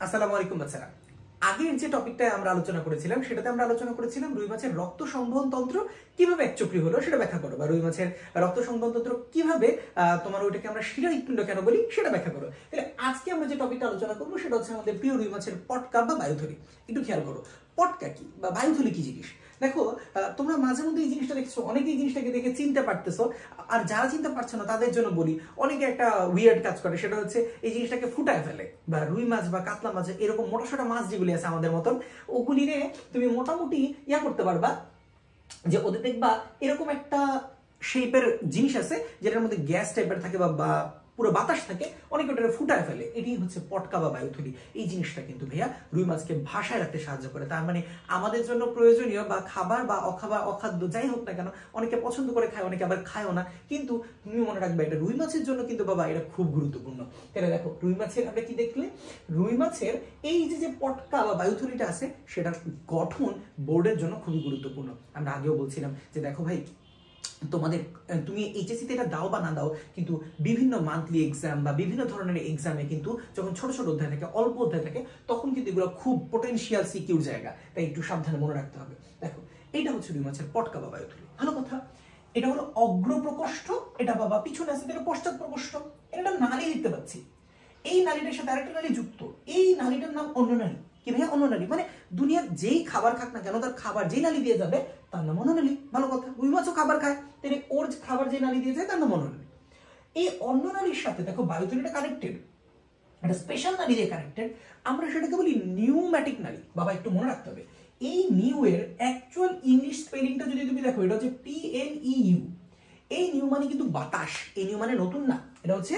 আসসালামু আলাইকুম বাচ্চারা। আগের যে টপিকটা আমরা আলোচনা করেছিলাম সেটাতে আমরা আলোচনা করেছিলাম রুই মাছের রক্ত সংবহন তন্ত্র কিভাবে একচক্রী হলো সেটা ব্যাখ্যা করো, বা রুই মাছের রক্ত সংবহন তন্ত্র কিভাবে তোমার ওইটাকে আমরা শিরা হৃৎপিণ্ড কেন বলি সেটা ব্যাখ্যা করো। তাহলে আজকে আমরা যে টপিকটা আলোচনা করবো সেটা হচ্ছে আমাদের প্রিয় রুই মাছের পটকা বা বায়ুথলি। একটু খেয়াল করো, পটকা কি বা বায়ুথলি কি জিনিস। দেখো, তোমরা মাঝে মধ্যে এই জিনিসটা দেখছো, অনেকে এই জিনিসটাকে দেখে চিনতে পারতেছো, আর যারা চিনতে পারছো না তাদের জন্য বলি, অনেকে একটা উইয়ার্ড কাজ করে, সেটা হচ্ছে এই জিনিসটাকে ফুটায় ফেলে। বা রুই মাছ বা কাতলা মাছ এরকম মোটাসোটা মাছ যেগুলি আছে আমাদের মতন, ওগুলি রে তুমি মোটামুটি করতে পারবা যে ওদের দেখবা এরকম একটা শেপের জিনিস আছে যেটার মধ্যে গ্যাস টাইপের থাকে বা পুরো বাতাস থাকে, অনেকে ওটা ফুটায় ফেলে। এটি হচ্ছে পটকা বা বায়ুথলি। এই জিনিসটা কিন্তু ভাইয়া রুই মাছকে ভাষায় রাখতে সাহায্য করে। তার মানে আমাদের জন্য প্রয়োজনীয় বা খাবার বা অখাদ্য যাই হোক না কেন, অনেকে পছন্দ করে খায়, অনেকে আবার খায়ও না, কিন্তু তুমি মনে রাখবে এটা রুই মাছের জন্য কিন্তু বাবা এটা খুব গুরুত্বপূর্ণ। তাহলে দেখো, রুই মাছের আমরা কি দেখলে, রুই মাছের এই যে পটকা বা বায়ুথলিটা আছে সেটার গঠন বোর্ডের জন্য খুবই গুরুত্বপূর্ণ। আমরা আগেও বলছিলাম যে দেখো ভাই, তোমাদের তুমি এইচএসসি তে এটা দাও বা না দাও, কিন্তু বিভিন্ন মান্থলি এক্সাম বা বিভিন্ন ধরনের এক্সামে কিন্তু যখন ছোট ছোট অধ্যায় থাকে, অল্প অধ্যায় থাকে, তখন কিন্তু এগুলো খুব পোটেনশিয়াল সিকিউর জায়গা, তাই একটু সাবধানে মনে রাখতে হবে। দেখো, এটা হচ্ছে রুই মাছের পটকা বা বায়ুথলি। ভালো কথা, এটা হলো অগ্র প্রকোষ্ঠ, এটা বাবা পিছনে আছে, এটা পশ্চাৎ প্রকোষ্ঠ। এটা নালী দেখতে পাচ্ছি, এই নালীটার সাথে আরেকটা নালী যুক্ত, এই নালীটার নাম অন্য নালী। কি ভাইয়া? অন্য নালী। মানে দুনিয়ার যেই খাবার খাক না কেন, তার খাবার যেই নালী দিয়ে যাবে তার নাম অন্য নালী। ভালো কথা, রুই মাছও খাবার খায়, তাহলে ওর খাবার যে নালী দিয়ে যায় তার নাম অন্য নালী। এই অন্য নালীর সাথে দেখো বায়ুথলিটা কানেক্টেড, একটা স্পেশাল নালী দিয়ে কানেক্টেড। আমরা সেটাকে বলি নিউম্যাটিক নালী। বাবা একটু মনে রাখতে হবে, এই নিউ এর অ্যাকচুয়াল ইংলিশ স্পেলিংটা যদি তুমি দেখো, এটা হচ্ছে PNEU। এই নিউ মানে কিন্তু বাতাস, এই নিউ মানে নতুন না, এটা হচ্ছে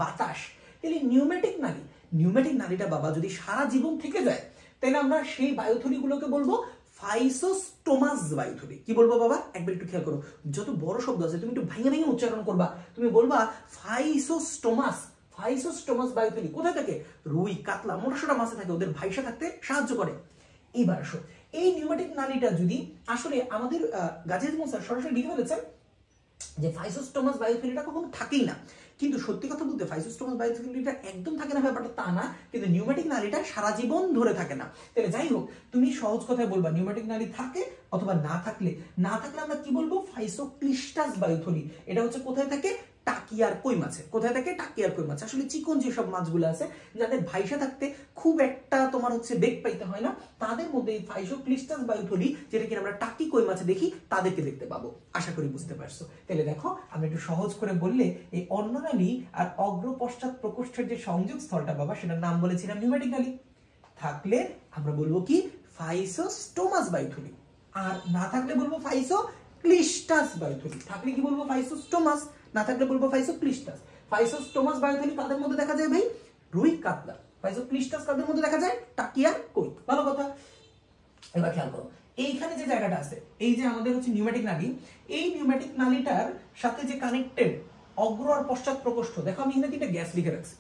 বাতাস। তাহলে নিউম্যাটিক নালী, নিউম্যাটিক নালীটা বাবা যদি সারা জীবন থেকে যায়, তাহলে আমরা সেই বায়ুথলিগুলোকে বলবো ফাইসোস্টোমাস বায়ুথলি। কি বলবো বাবা? একবার একটু খেয়াল করো, যত বড় শব্দ আছে তুমি একটু ভেঙে ভেঙে উচ্চারণ করবা। তুমি বলবা ফাইসোস্টোমাস। ফাইসোস্টোমাস বায়ুথলি কোথায় থাকে? রুই, কাতলা, মোটাসোটা মাছে থাকে, ওদের ভাইসা থাকতে সাহায্য করে। এইবার আসো, এই নিউম্যাটিক নালীটা যদি আসলে আমাদের গাজী স্যার সরাসরি লিখে ফেলেছেন যে ফাইসোস্টোমাস বায়ুথলিটা কখনো থাকেই না, কিন্তু সত্যি কথা বলতে ফাইসোস্টোমাস বায়ুথলিটা একদম থাকে না ব্যাপারটা তা না, কিন্তু নিউম্যাটিক নালীটা সারা জীবন ধরে থাকে না। তাহলে যাই হোক, তুমি সহজ কথায় বলবা নিউম্যাটিক নালী থাকে অথবা না থাকলে আমরা কি বলবো? ফাইসোক্লিস্টাস বায়ুথলি। এটা হচ্ছে কোথায় থাকে? টাকিয়ার কই মাছে। কোথায় থাকে? টাকিয়ার কই মাছ। আসলে চিকন যেসব মাছগুলো আছে যাদের ভাইসা থাকতে খুব একটা তোমার হচ্ছে বেগ পাইতে হয় না, তাদের মধ্যে এই ফাইসোক্লিস্টাস বায়ুথলি, যেটা কি আমরা টাকি কই মাছে দেখি, তাদেরকে দেখতে পাবো। আশা করি বুঝতে পারছো। তাহলে দেখো, আমি একটু সহজ করে বললে, এই অন্ননালী আর অগ্র পশ্চাৎ প্রকোষ্ঠের যে সংযোগ স্থলটা বাবা, সেটার নাম বলেছিলাম নিউম্যাটিক নালী। থাকলে আমরা বলবো কি? ফাইসোস্টোমাস বায়ুথলি। আর না থাকলে বলবো ফাইসোক্লিস্টাস বায়ুথলি। থাকলে কি বলবো? ফাইসোস্টোমাস। না থাকলে বলবো ফাইসোক্লিস্টাস। ফাইসোস্টোমাস বায়ুথলি কাদের মধ্যে দেখা যায় ভাই? রুই, কাতলা। ফাইসোক্লিস্টাস কাদের মধ্যে দেখা যায়? টাকিয়া, কই। ভালো কথা। এবার খেয়াল করো, এইখানে যে জায়গাটা আছে, এই যে আমাদের হচ্ছে নিউম্যাটিক নালী, এই নিউম্যাটিক নালীটার সাথে যে কানেক্টেড অগ্র আর পশ্চাৎ প্রকোষ্ঠ, দেখো আমি এখানে তিনটা গ্যাস লিখে রাখছি।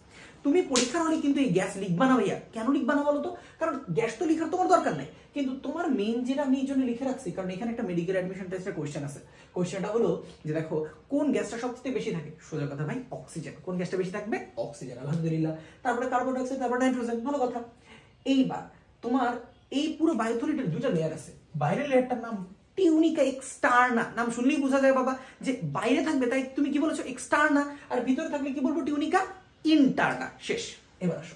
তুমি পরীক্ষার হলে কিন্তু এই গ্যাস লিখবা না ভাইয়া। কেন লিখবা না বলো তো? কারণ গ্যাস তো লিখার তোমার দরকার নাই, কিন্তু তোমার মেইন যেটা আমি এই জন্য লিখে রাখছি, কারণ এখানে একটা মেডিকেল অ্যাডমিশন টেস্টের কোশ্চেন আছে। কোশ্চেনটা হলো যে দেখো, কোন গ্যাসটা সবচেয়ে বেশি থাকে? সোজা কথা ভাই, অক্সিজেন। কোন গ্যাসটা বেশি থাকবে? অক্সিজেন। আলহামদুলিল্লাহ। তারপরে কার্বন ডাই অক্সাইড, তারপরে নাইট্রোজেন। ভালো কথা। এইবার তোমার এই পুরো বায়ুথলিটার দুইটা লেয়ার আছে। বাইরের লেয়ারটার নাম টিউনিকা এক্সটার্না। নাম শুনলেই বোঝা যায় বাবা যে বাইরে থাকবে, তাই তুমি কি বলেছো? এক্সটার্না। আর ভিতরে থাকলে কি বলবো? টিউনিকা ইন্টারনা। শেষ। এবার আসো,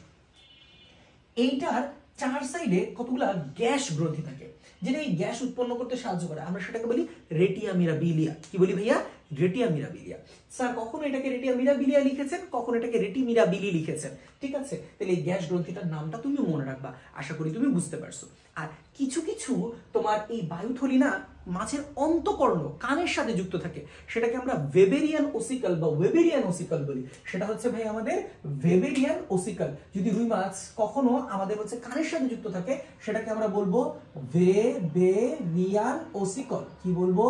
এইটার চার সাইডে কতগুলা গ্যাস গ্রন্থি থাকে, যেটা এই গ্যাস উৎপন্ন করতে সাহায্য করে। আমরা সেটাকে বলি রেটিয়া মিরাবিলিয়া। কি বলি ভাইয়া? রেটিয়া মিরাবিলিয়া। স্যার কখনো এটাকে রেটিয়া মিরাবিলিয়া লিখেছেন, কখনো এটাকে রেটি মিরাবিলি লিখেছেন। ঠিক আছে, তাহলে এই গ্যাস গ্রন্থিটার নামটা তুমি মনে রাখবা। আশা করি তুমি বুঝতে পারছো। আর কিছু কিছু তোমার এই বায়ুথলি না মাছের অন্তকর্ণ, কানের সাথে যুক্ত থাকে, সেটাকে আমরা ওয়েবেরিয়ান ওসিকল বা ওয়েবেরিয়ান ওসিকল বলি। সেটা হচ্ছে ভাই আমাদের ওয়েবেরিয়ান ওসিকল। যদি রুই মাছ কখনো আমাদের হচ্ছে কানের সাথে যুক্ত থাকে, সেটাকে আমরা বলবো ওয়েবেরিয়ান ওসিকল। কি বলবো?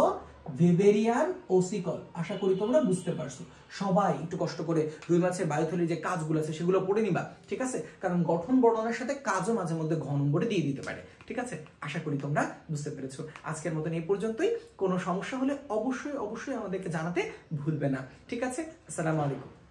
ওয়েবেরিয়ান ওসিকল। আশা করি তোমরা বুঝতে পারছো। সবাই একটু কষ্ট করে রুই মাছের বায়ুথলির যে কাজগুলো আছে সেগুলো পড়ে নিবা। ঠিক আছে, কারণ গঠন বর্ণনার সাথে কাজও মাঝে মধ্যে ঘ নম্বরে দিয়ে দিতে পারে। ঠিক আছে, আশা করি তোমরা বুঝতে পেরেছো। আজকের মতন এই পর্যন্তই। কোনো সমস্যা হলে অবশ্যই অবশ্যই আমাদেরকে জানাতে ভুলবে না। ঠিক আছে, আসসালামু আলাইকুম।